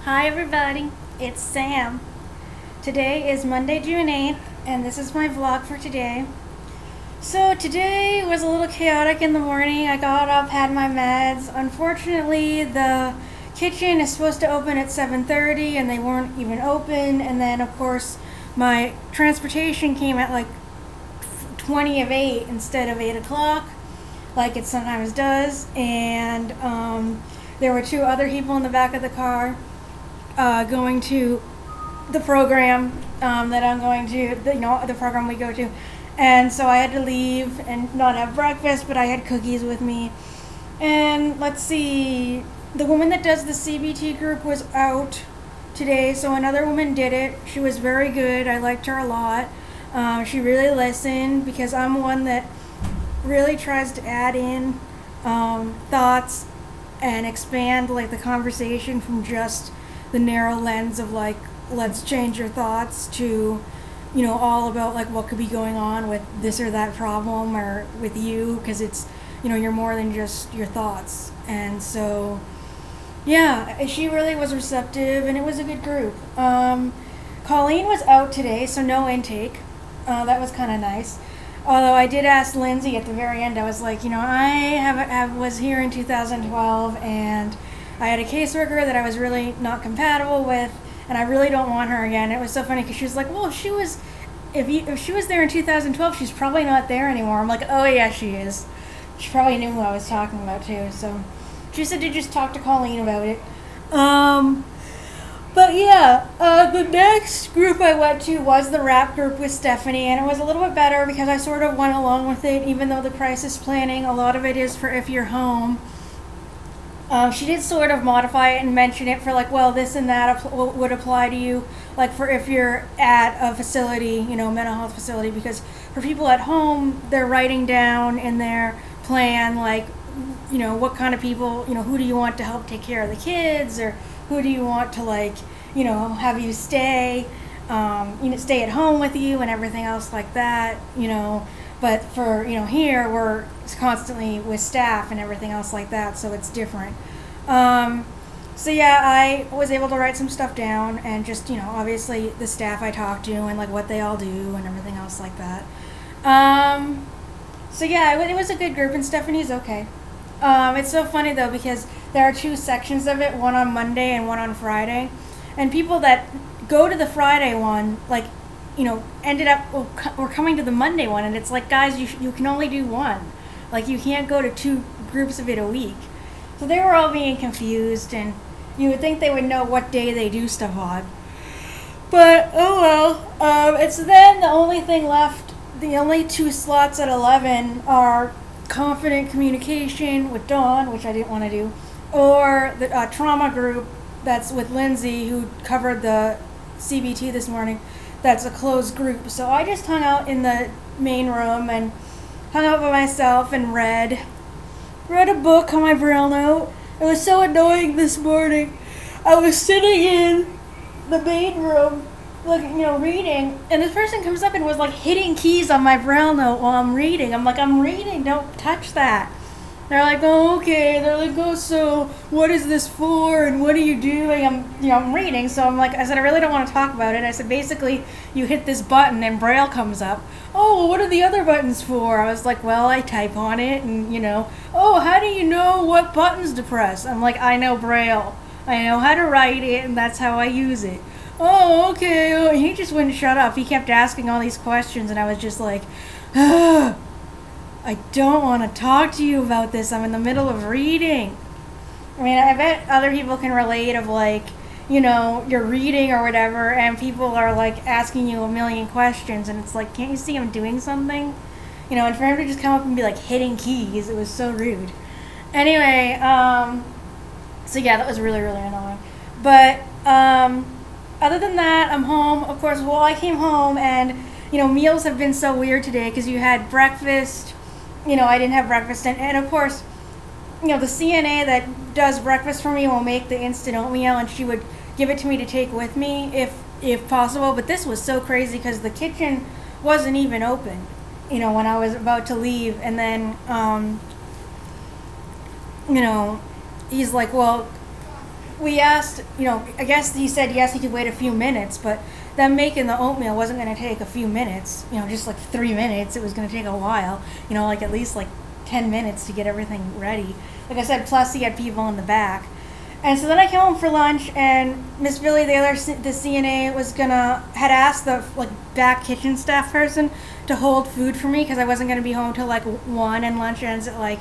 Hi everybody, it's Sam. Today is Monday, June 8th, and this is my vlog for today. So today was a little chaotic in the morning. I got up, had my meds. Unfortunately, the kitchen is supposed to open at 7:30 and they weren't even open, and then of course my transportation came at like 20 of 8 instead of 8 o'clock like it sometimes does, and there were two other people in the back of the car going to the program that I'm going to, the program we go to. And so I had to leave and not have breakfast, but I had cookies with me. And let's see, the woman that does the CBT group was out today, so another woman did it. She was very good. I liked her a lot. She really listened, because I'm one that really tries to add in thoughts and expand like the conversation from just the narrow lens of like, let's change your thoughts, to all about like what could be going on with this or that problem or with you, because it's you're more than just your thoughts. And so yeah, she really was receptive, and it was a good group. Colleen was out today, so no intake. That was kind of nice. Although I did ask Lindsay at the very end, I was like, I was here in 2012, and I had a caseworker that I was really not compatible with, and I really don't want her again. It was so funny because she was like, well, if she was there in 2012, she's probably not there anymore. I'm like, oh yeah, she is. She probably knew who I was talking about too. So she said to just talk to Colleen about it. But yeah, the next group I went to was the rap group with Stephanie, and it was a little bit better because I sort of went along with it, even though the crisis planning, a lot of it is for if you're home. She did sort of modify it and mention it for like, well, this and that would apply to you, like for if you're at a facility, mental health facility, because for people at home, they're writing down in their plan, like, what kind of people, who do you want to help take care of the kids, or who do you want to like, have you stay, stay at home with you and everything else like that, But for, here we're constantly with staff and everything else like that, so it's different. So yeah, I was able to write some stuff down, and just, obviously the staff I talked to and like what they all do and everything else like that. So yeah, it was a good group, and Stephanie's okay. It's so funny though, because there are two sections of it, one on Monday and one on Friday. And people that go to the Friday one, like, ended up, or coming to the Monday one, and it's like, guys, you can only do one. Like, you can't go to two groups of it a week. So they were all being confused, and you would think they would know what day they do stuff on. But, oh well. It's then the only thing left, the only two slots at 11 are confident communication with Dawn, which I didn't want to do, or the trauma group that's with Lindsay, who covered the CBT this morning. That's a closed group. So I just hung out in the main room and hung out by myself and read a book on my braille note. It was so annoying this morning. I was sitting in the main room, reading, and this person comes up and was like hitting keys on my braille note while I'm reading. I'm like, I'm reading, don't touch that. They're like, oh, okay. They're like, oh, so what is this for, and what are you doing? I'm reading. So I'm like, I said, I really don't want to talk about it. I said, basically, you hit this button and braille comes up. Oh, well, what are the other buttons for? I was like, well, I type on it, and oh, how do you know what buttons to press? I'm like, I know braille. I know how to write it, and that's how I use it. Oh, okay. Oh, he just wouldn't shut up. He kept asking all these questions, and I was just like, ugh. I don't want to talk to you about this. I'm in the middle of reading. I mean, I bet other people can relate of like, you're reading or whatever, and people are like asking you a million questions, and it's like, can't you see I'm doing something? And for him to just come up and be like hitting keys, it was so rude. Anyway, so yeah, that was really, really annoying. But other than that, I'm home. Of course, well, I came home, and, meals have been so weird today, because you had breakfast. I didn't have breakfast, and of course, the CNA that does breakfast for me will make the instant oatmeal, and she would give it to me to take with me if possible. But this was so crazy because the kitchen wasn't even open, when I was about to leave. And then, he's like, well, we asked, I guess he said yes, he could wait a few minutes, but them making the oatmeal wasn't going to take a few minutes, just like 3 minutes. It was going to take a while, like at least like 10 minutes to get everything ready. Like I said, plus he had people in the back. And so then I came home for lunch, and Miss Billy, the CNA, had asked the back kitchen staff person to hold food for me because I wasn't going to be home till like 1, and lunch ends at like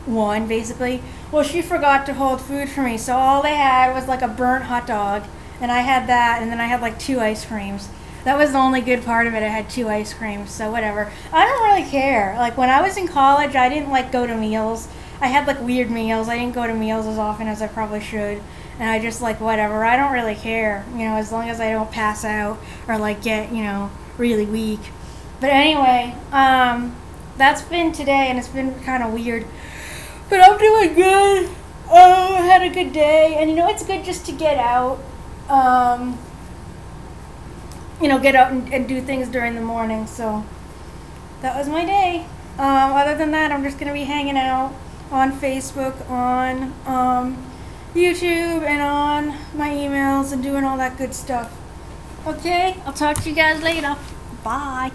1 basically. Well, she forgot to hold food for me, so all they had was like a burnt hot dog, and I had that, and then I had like 2 ice creams. That was the only good part of it. I had 2 ice creams, so whatever. I don't really care. Like when I was in college, I didn't like go to meals. I had like weird meals. I didn't go to meals as often as I probably should. And I just like whatever. I don't really care, as long as I don't pass out or like get, really weak. But anyway, that's been today, and it's been kind of weird. But I'm doing good. Oh, I had a good day. And it's good just to get out. Get out and do things during the morning. So that was my day. Other than that, I'm just going to be hanging out on Facebook, on YouTube, and on my emails and doing all that good stuff. Okay, I'll talk to you guys later. Bye.